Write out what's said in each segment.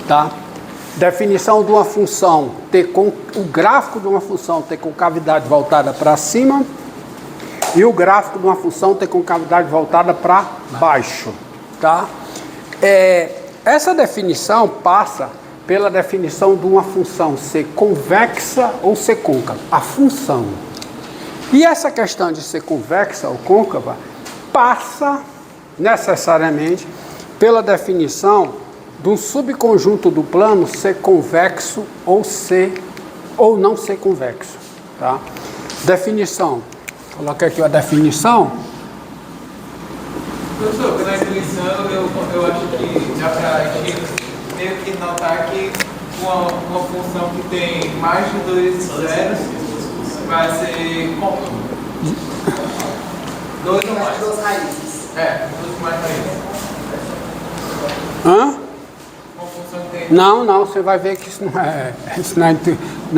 tá? Definição de uma função o gráfico de uma função ter concavidade voltada para cima e o gráfico de uma função ter concavidade voltada para baixo, tá? Essa definição passa pela definição de uma função ser convexa ou ser côncava, a função. E essa questão de ser convexa ou côncava passa necessariamente pela definição de um subconjunto do plano ser convexo ou não ser convexo, tá? Definição. Coloquei aqui a definição. Professor, pela intuição, eu acho que dá para a gente meio que notar que uma função que tem mais de 2 zeros vai ser côncava. 2 ou mais. 2 raízes. 2 mais raízes. Hã? Não, você vai ver que isso não é.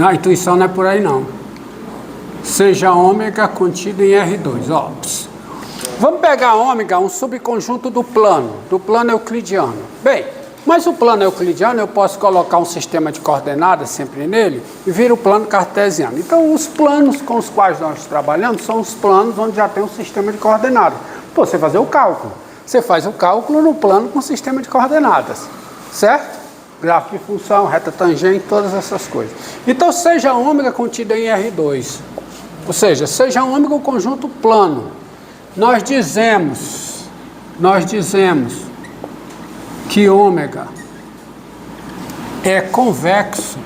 A intuição não é por aí, não. Seja ômega contido em R2. Ó. Vamos pegar ômega, um subconjunto do plano euclidiano. Bem, mas o plano euclidiano eu posso colocar um sistema de coordenadas sempre nele e vira o plano cartesiano. Então, os planos com os quais nós trabalhamos são os planos onde já tem um sistema de coordenadas. Pô, você fazer o cálculo. Você faz o cálculo no plano com sistema de coordenadas. Certo? Gráfico de função, reta tangente, todas essas coisas. Então, seja ômega contida em R2. Ou seja, seja ômega um conjunto plano. Nós dizemos que ômega é convexo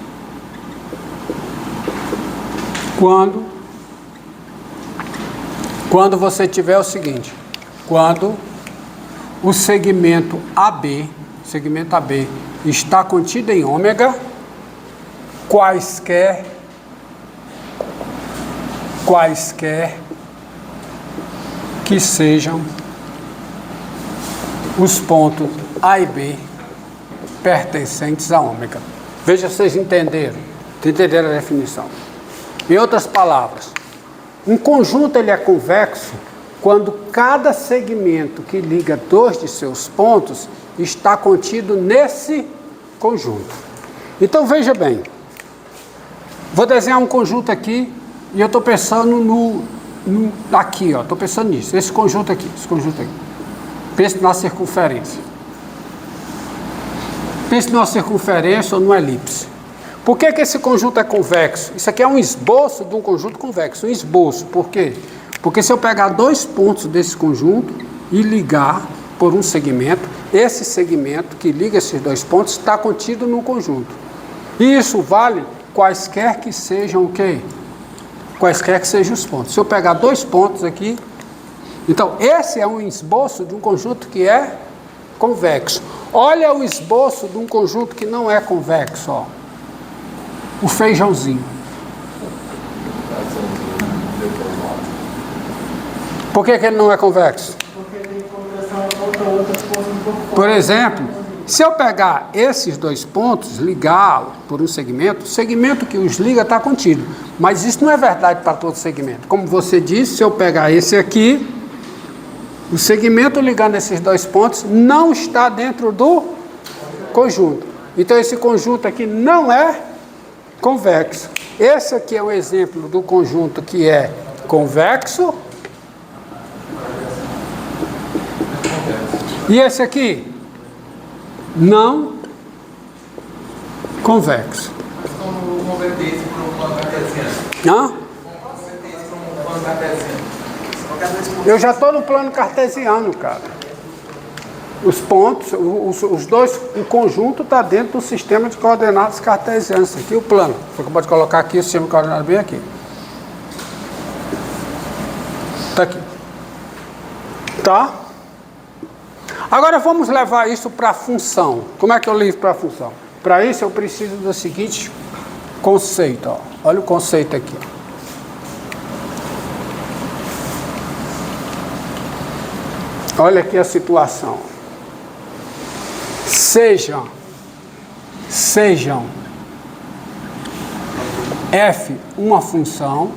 quando você tiver o seguinte, quando o segmento AB está contido em ômega, quaisquer que sejam os pontos A e B pertencentes a ômega. Veja se vocês entenderam a definição. Em outras palavras, um conjunto ele é convexo quando cada segmento que liga 2 de seus pontos está contido nesse conjunto. Então veja bem, vou desenhar um conjunto aqui e eu estou pensando aqui, estou pensando nisso, esse conjunto aqui. Pense na circunferência. Pense numa circunferência ou numa elipse. Por que esse conjunto é convexo? Isso aqui é um esboço de um conjunto convexo, um esboço. Por quê? Porque se eu pegar 2 pontos desse conjunto e ligar por um segmento, esse segmento que liga esses 2 pontos está contido no conjunto. E isso vale quaisquer que sejam o quê? Quaisquer que sejam os pontos. Se eu pegar 2 pontos aqui, então esse é um esboço de um conjunto que é convexo. Olha o esboço de um conjunto que não é convexo, ó. O feijãozinho. Por que ele não é convexo? Por exemplo, se eu pegar esses 2 pontos, ligá-los por um segmento, o segmento que os liga está contido. Mas isso não é verdade para todo segmento. Como você disse, se eu pegar esse aqui, o segmento ligando esses 2 pontos não está dentro do conjunto. Então esse conjunto aqui não é convexo. Esse aqui é o exemplo do conjunto que é convexo. E esse aqui, não convexo. Como converter isso para um plano cartesiano? Hã? Converter isso para um plano cartesiano? Eu já estou no plano cartesiano, cara. Os pontos, os dois, o conjunto está dentro do sistema de coordenadas cartesianas. Esse aqui é o plano. Você pode colocar aqui o sistema de coordenadas bem aqui. Está aqui. Tá? Agora vamos levar isso para a função. Como é que eu levo para a função? Para isso eu preciso do seguinte conceito. Ó. Olha o conceito aqui. Olha aqui a situação. Sejam f uma função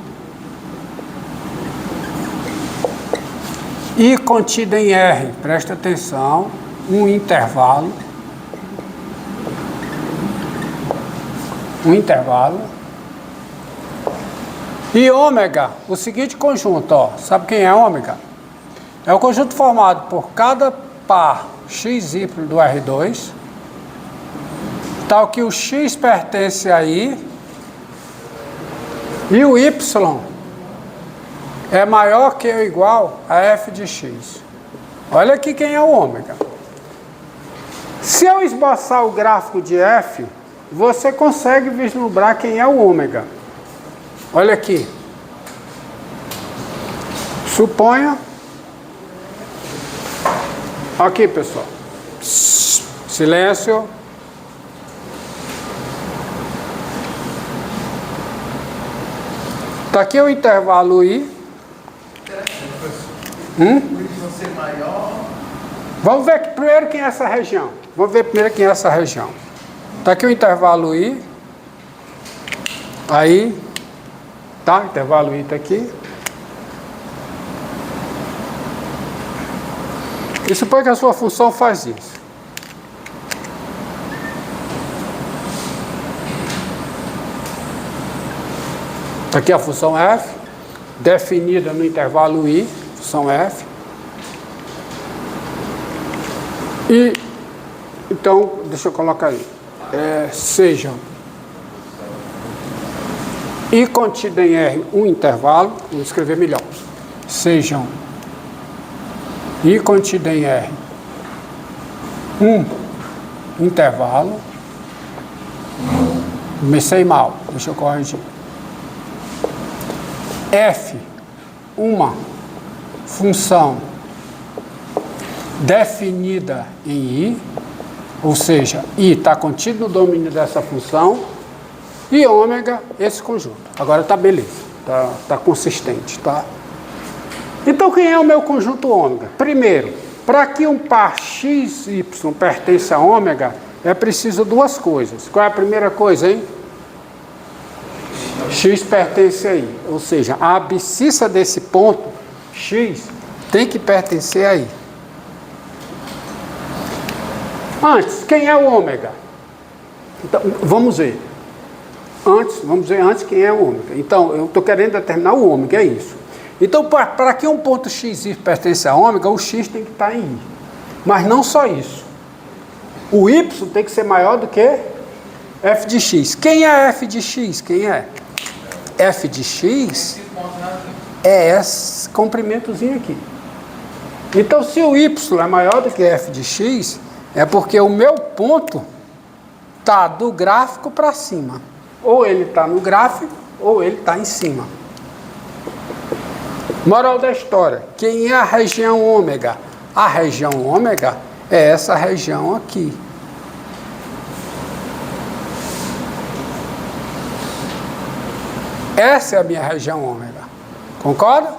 e contida em R, presta atenção, um intervalo um intervalo. E ômega, o seguinte conjunto, ó, sabe quem é ômega? É o conjunto formado por cada par XY do R2, tal que o X pertence a I, e o Y é maior que ou igual a F de X. Olha aqui quem é o ômega. Se eu esboçar o gráfico de F, você consegue vislumbrar quem é o ômega. Olha aqui. Suponha. Aqui, pessoal. Silêncio. Está aqui o intervalo I. Vamos ver primeiro quem é essa região. Vamos ver primeiro quem é essa região. Está aqui o intervalo I. Aí. Tá? O intervalo I está aqui. E supõe que a sua função faz isso. Está aqui a função f, definida no intervalo I, função f. E, então, deixa eu colocar aí. Seja I contido em R um intervalo, vou escrever melhor. Sejam I contido em R um intervalo. Comecei mal, deixa eu corrigir. F, uma função definida em I, ou seja, I está contido no domínio dessa função, e ômega, esse conjunto. Agora está beleza, está consistente, tá? Então, quem é o meu conjunto ômega? Primeiro, para que um par XY pertença a ômega, é preciso duas coisas. Qual é a primeira coisa, hein? X pertence a I, ou seja, a abscissa desse ponto, X, tem que pertencer a I. Antes, quem é o ômega? Então, vamos ver. Vamos ver antes quem é o ômega. Então, eu estou querendo determinar o ômega, é isso. Então, para que um ponto XY pertence a ômega, o X tem que estar em I. Mas não só isso. O Y tem que ser maior do que F de X. Quem é F de X? Quem é? F de X é esse comprimentozinho aqui. Então, se o Y é maior do que F de X, é porque o meu ponto está do gráfico para cima. Ou ele está no gráfico, ou ele está em cima. Moral da história. Quem é a região ômega? A região ômega é essa região aqui. Essa é a minha região ômega. Concorda?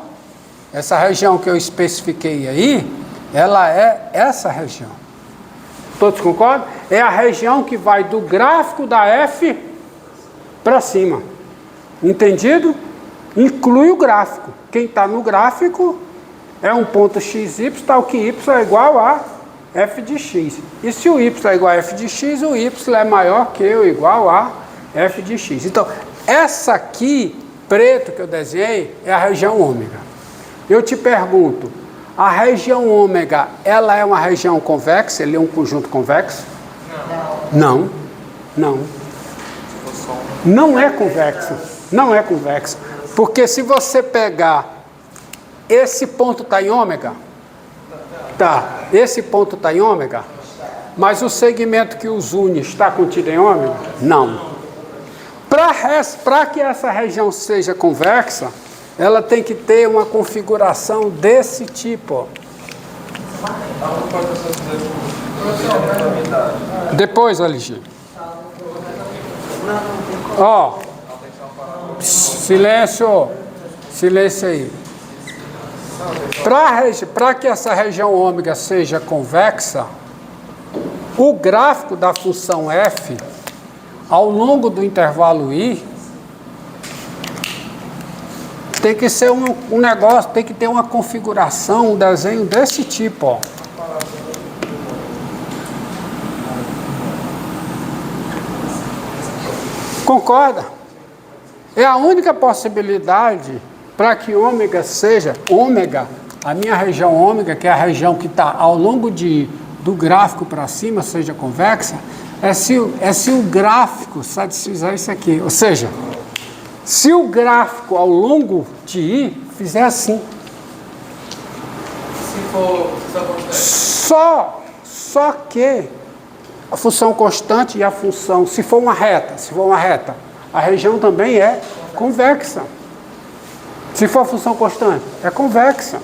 Essa região que eu especifiquei aí, ela é essa região. Todos concordam? É a região que vai do gráfico da F para cima. Entendido? Inclui o gráfico. Quem está no gráfico é um ponto XY, tal que Y é igual a F de X. E se o Y é igual a F de X, o Y é maior que ou igual a F de X. Então, essa aqui, preto que eu desenhei, é a região ômega. Eu te pergunto, a região ômega, ela é uma região convexa? Ele é um conjunto convexo? Não. Não. Não é convexo. Não é convexo. Porque se você pegar, esse ponto está em ômega? Tá. Esse ponto está em ômega? Mas o segmento que os une está contido em ômega? Não. Para que essa região seja convexa, ela tem que ter uma configuração desse tipo. Depois, Aligia. Ó. Silêncio. Silêncio aí. Para que essa região ômega seja convexa, o gráfico da função f, ao longo do intervalo I, tem que ser um negócio, tem que ter uma configuração, um desenho desse tipo, ó. Concorda? É a única possibilidade para que ômega seja, ômega, a minha região ômega, que é a região que está ao longo do gráfico para cima, seja convexa, é se o gráfico satisfizer isso aqui. Ou seja, se o gráfico ao longo de I fizer assim. Se for Só que a função constante e a função, se for uma reta, a região também é convexa. Se for a função constante, é convexa.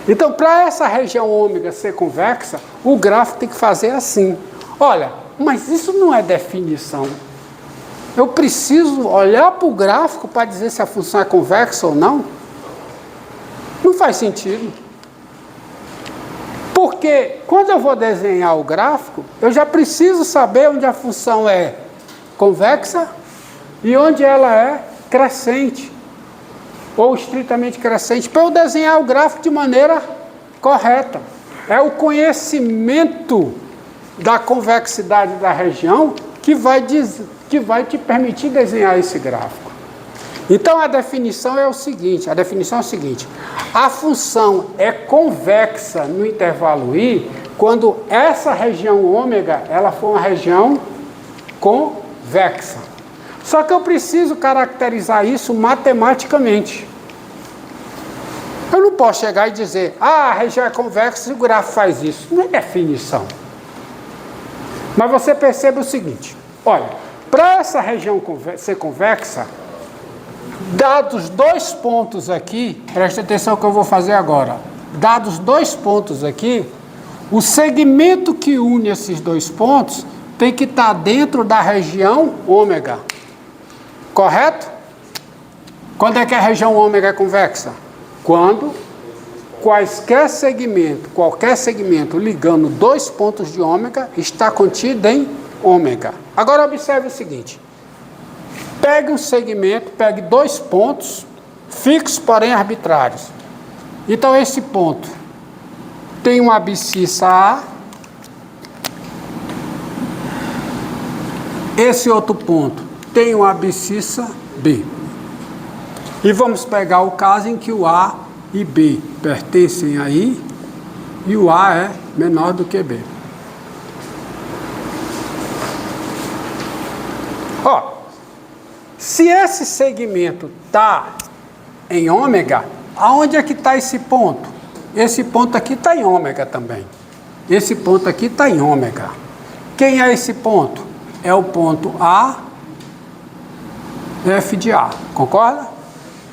Então, para essa região ômega ser convexa, o gráfico tem que fazer assim. Olha, mas isso não é definição. Eu preciso olhar para o gráfico para dizer se a função é convexa ou não? Não faz sentido. Porque quando eu vou desenhar o gráfico, eu já preciso saber onde a função é convexa e onde ela é crescente, ou estritamente crescente, para eu desenhar o gráfico de maneira correta. É o conhecimento da convexidade da região que vai te permitir desenhar esse gráfico. Então a definição é o seguinte, a função é convexa no intervalo I quando essa região ômega, ela for uma região convexa. Só que eu preciso caracterizar isso matematicamente. Eu não posso chegar e dizer, a região é convexa e o gráfico faz isso. Não é definição. Mas você percebe o seguinte, olha, para essa região ser convexa, dados dois pontos aqui, preste atenção no que eu vou fazer agora. Dados dois pontos aqui, o segmento que une esses dois pontos tem que estar dentro da região ômega. Correto? Quando é que a região ômega é convexa? Quando qualquer segmento ligando dois pontos de ômega está contido em ômega. Agora observe o seguinte. Pegue um segmento, pegue dois pontos fixos, porém arbitrários. Então esse ponto tem uma abscissa A. Esse outro ponto tem uma abscissa B. E vamos pegar o caso em que o A e B pertencem a I e o A é menor do que B. Ó, se esse segmento está em ômega, aonde é que está esse ponto? Esse ponto aqui está em ômega também. Esse ponto aqui está em ômega. Quem é esse ponto? É o ponto A, F de A, concorda?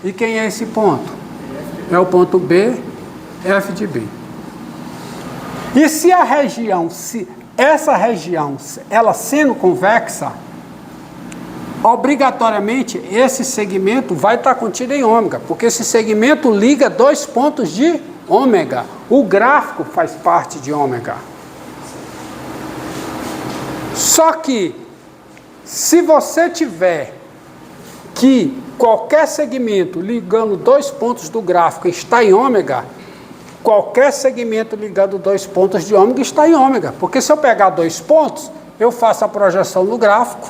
E quem é esse ponto? É o ponto B, F de B. E se a região, essa região, ela sendo convexa, obrigatoriamente esse segmento vai estar contido em ômega, porque esse segmento liga dois pontos de ômega. O gráfico faz parte de ômega. Só que, se você tiver que qualquer segmento ligando dois pontos do gráfico está em ômega, qualquer segmento ligando dois pontos de ômega está em ômega. Porque se eu pegar dois pontos, eu faço a projeção no gráfico.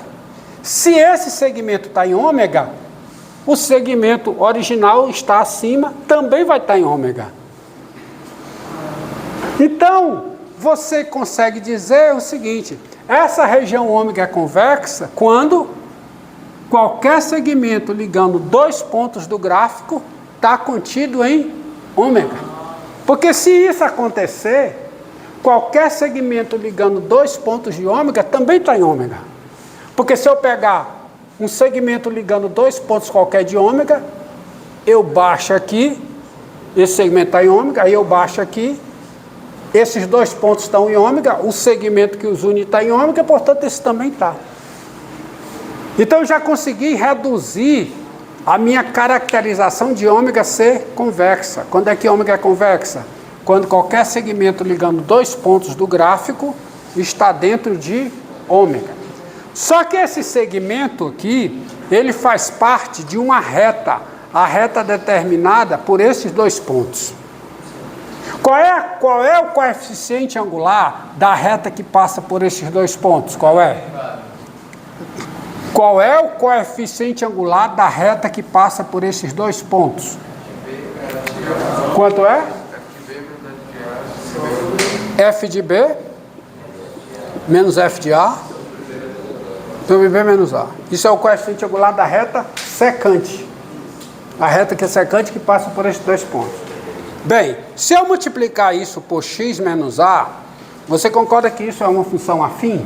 Se esse segmento está em ômega, o segmento original está acima, também vai estar em ômega. Então, você consegue dizer o seguinte, essa região ômega é convexa quando qualquer segmento ligando dois pontos do gráfico está contido em ômega. Porque se isso acontecer, qualquer segmento ligando dois pontos de ômega também está em ômega. Porque se eu pegar um segmento ligando dois pontos qualquer de ômega, eu baixo aqui, esse segmento está em ômega, aí eu baixo aqui, esses dois pontos estão em ômega, o segmento que os une está em ômega, portanto esse também está. Então eu já consegui reduzir a minha caracterização de ômega ser convexa. Quando é que ômega é convexa? Quando qualquer segmento ligando dois pontos do gráfico está dentro de ômega. Só que esse segmento aqui, ele faz parte de uma reta, a reta determinada por esses dois pontos. Qual é o coeficiente angular da reta que passa por esses dois pontos? Qual é? Qual é o coeficiente angular da reta que passa por esses dois pontos? Quanto é? F de B menos F de A sobre B menos A. Isso é o coeficiente angular da reta secante. A reta que é secante que passa por esses dois pontos. Bem, se eu multiplicar isso por x menos A, você concorda que isso é uma função afim?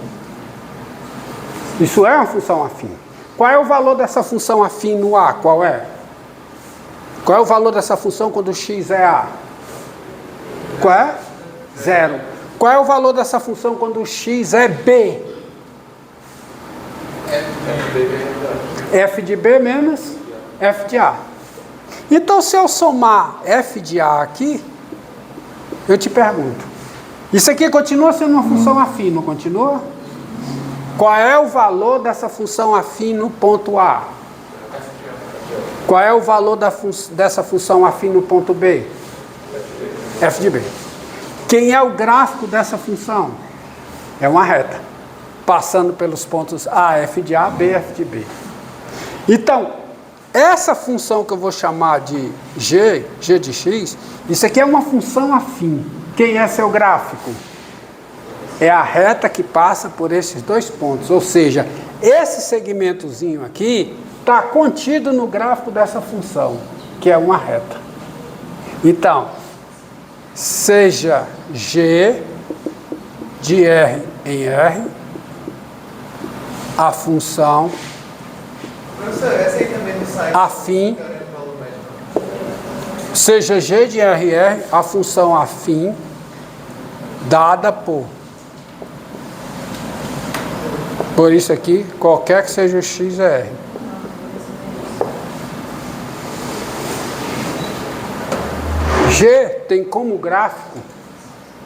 Isso é uma função afim. Qual é o valor dessa função afim no A? Qual é? Qual é o valor dessa função quando x é A? Qual é? 0. Qual é o valor dessa função quando x é B? F de B menos F de A. Então, se eu somar F de A aqui, eu te pergunto, isso aqui continua sendo uma função afim, não continua? Qual é o valor dessa função afim no ponto A? Qual é o valor dessa função afim no ponto B? F de B. Quem é o gráfico dessa função? É uma reta, passando pelos pontos A, F de A, B, F de B. Então, essa função que eu vou chamar de G de x, isso aqui é uma função afim. Quem é seu gráfico? É a reta que passa por esses dois pontos. Ou seja, esse segmentozinho aqui está contido no gráfico dessa função, que é uma reta. Então, seja G de R em R, a função Professor, essa aí também não sai. afim, seja G de RR, a função afim, dada por isso aqui, qualquer que seja o x é R. G tem como gráfico,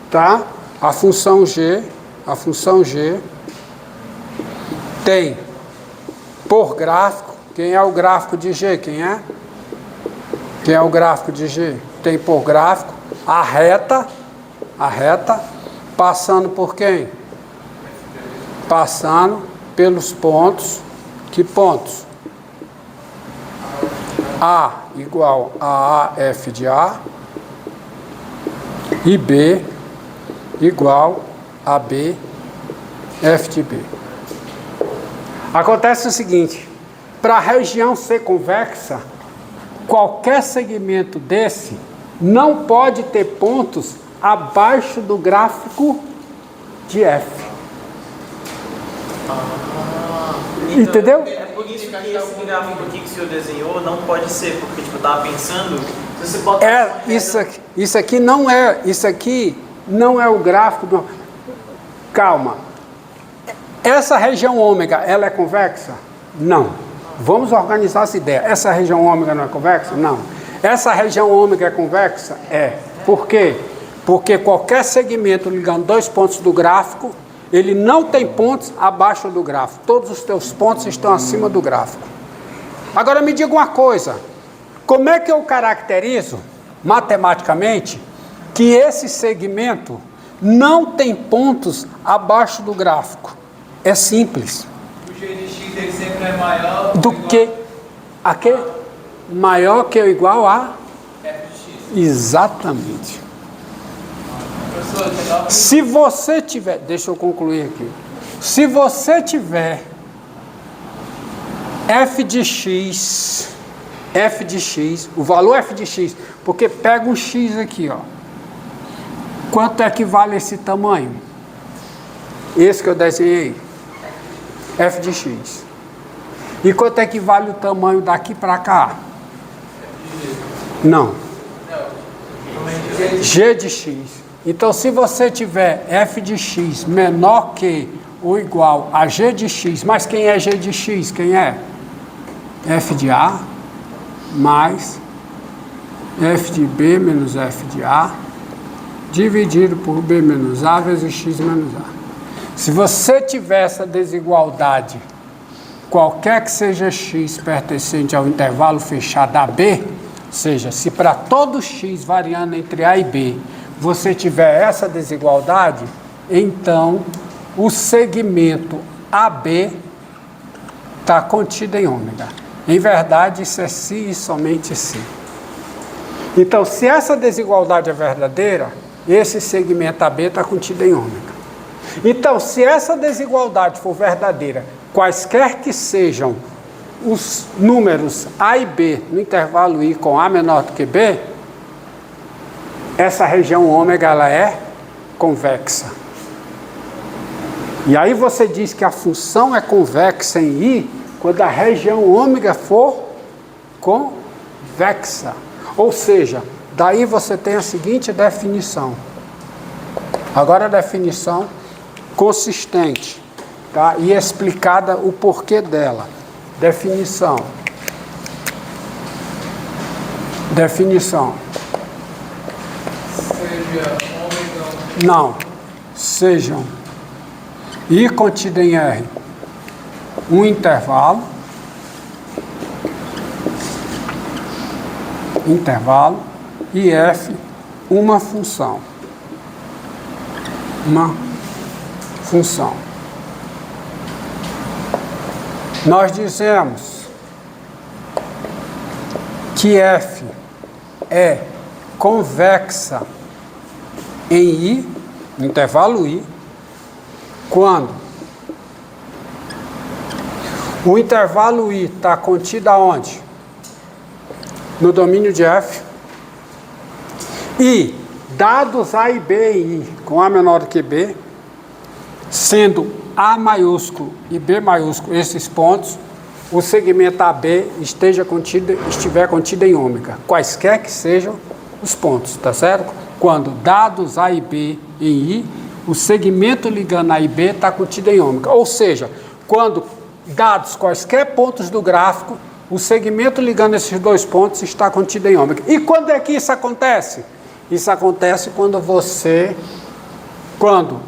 tá? A função G tem por gráfico, quem é o gráfico de G? Quem é? Quem é o gráfico de G? Tem por gráfico a reta, passando por quem? Passando pelos pontos. Que pontos? A igual a AF de A e B igual a B F de B. Acontece o seguinte, para a região ser convexa, qualquer segmento desse não pode ter pontos abaixo do gráfico de F. Então, entendeu? É por isso que esse gráfico aqui que o senhor desenhou não pode ser, porque tipo, eu estava pensando, se você bota Isso aqui não é o gráfico do... Calma. Essa região ômega, ela é convexa? Não. Vamos organizar essa ideia. Essa região ômega não é convexa? Não. Essa região ômega é convexa? É. Por quê? Porque qualquer segmento ligando dois pontos do gráfico, ele não tem pontos abaixo do gráfico. Todos os teus pontos estão acima do gráfico. Agora me diga uma coisa. Como é que eu caracterizo, matematicamente, que esse segmento não tem pontos abaixo do gráfico? É simples. O G de x ele sempre é maior Do que? A quê? Maior que ou igual a? F de x. Exatamente. Professor, tem nova... Se você tiver... Deixa eu concluir aqui. Se você tiver F de x, o valor F de x, porque pega um x aqui, ó. Quanto é que vale esse tamanho? Esse que eu desenhei. F de x. E quanto é que vale o tamanho daqui para cá? Não. G de x. Então, se você tiver F de x menor que ou igual a G de x, mas quem é G de x? Quem é? F de A mais F de B menos F de A dividido por B menos A vezes x menos A. Se você tiver essa desigualdade, qualquer que seja x pertencente ao intervalo fechado AB, ou seja, se para todo x variando entre A e B, você tiver essa desigualdade, então o segmento AB está contida em ômega. Em verdade, isso é si e somente si. Então, se essa desigualdade é verdadeira, esse segmento AB está contido em ômega. Então, se essa desigualdade for verdadeira, quaisquer que sejam os números A e B no intervalo I com A menor do que B, essa região ômega ela é convexa. E aí você diz que a função é convexa em I quando a região ômega for convexa. Ou seja, daí você tem a seguinte definição. Agora a definição consistente, tá? E explicada o porquê dela. Definição. Seja ômega. Não. Sejam I contido em R um intervalo e F uma função. Nós dizemos que F é convexa em I, no intervalo I, quando o intervalo I está contido aonde? No domínio de F. E dados A e B em I, com A menor do que B, sendo A maiúsculo e B maiúsculo esses pontos, o segmento AB estiver contido em ômega, quaisquer que sejam os pontos, tá certo? Quando dados A e B em I, o segmento ligando A e B está contido em ômega. Ou seja, quando dados quaisquer pontos do gráfico, o segmento ligando esses dois pontos está contido em ômega. E quando é que isso acontece? Isso acontece quando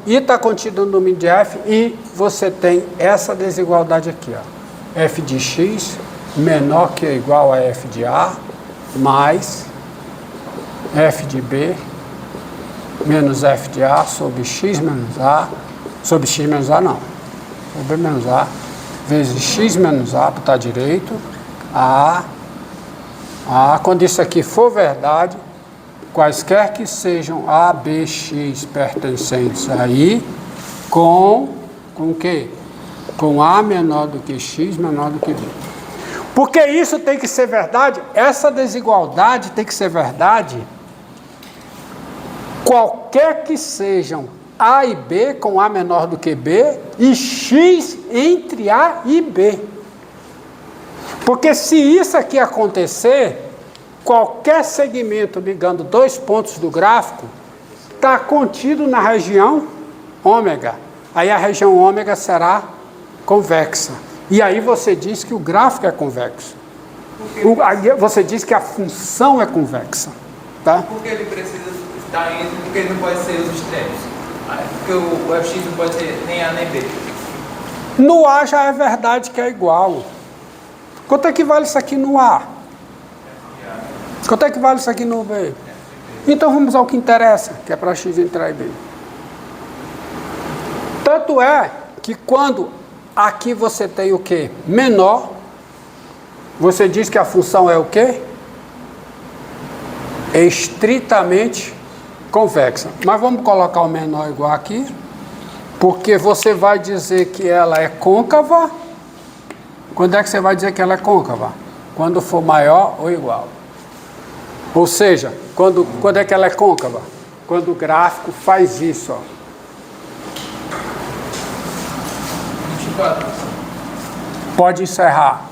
I está contido no domínio de F e você tem essa desigualdade aqui, ó. F de x menor que ou igual a F de A mais F de B menos F de A sobre x menos A, sobre x menos A não, sobre B menos A, vezes x menos A, botar direito, quando isso aqui for verdade, quaisquer que sejam A, B, X pertencentes a I, com o quê? Com A menor do que X, menor do que B. Porque isso tem que ser verdade, essa desigualdade tem que ser verdade, qualquer que sejam A e B com A menor do que B e X entre A e B. Porque se isso aqui acontecer, qualquer segmento ligando dois pontos do gráfico está contido na região ômega. Aí a região ômega será convexa. E aí você diz que o gráfico é convexo. Aí você diz que a função é convexa. Tá? Porque ele precisa estar entre, porque ele não pode ser os extremos. Porque o fx não pode ser nem A nem B. No A já é verdade que é igual. Quanto é que vale isso aqui no A? Quanto é que vale isso aqui no B? Então vamos ao que interessa, que é para x entrar em B. Tanto é que quando aqui você tem o quê? Menor, você diz que a função é o quê? É estritamente convexa. Mas vamos colocar o menor igual aqui, porque você vai dizer que ela é côncava. Quando é que você vai dizer que ela é côncava? Quando for maior ou igual. Ou seja, quando é que ela é côncava? Quando o gráfico faz isso, ó. 24. Pode encerrar.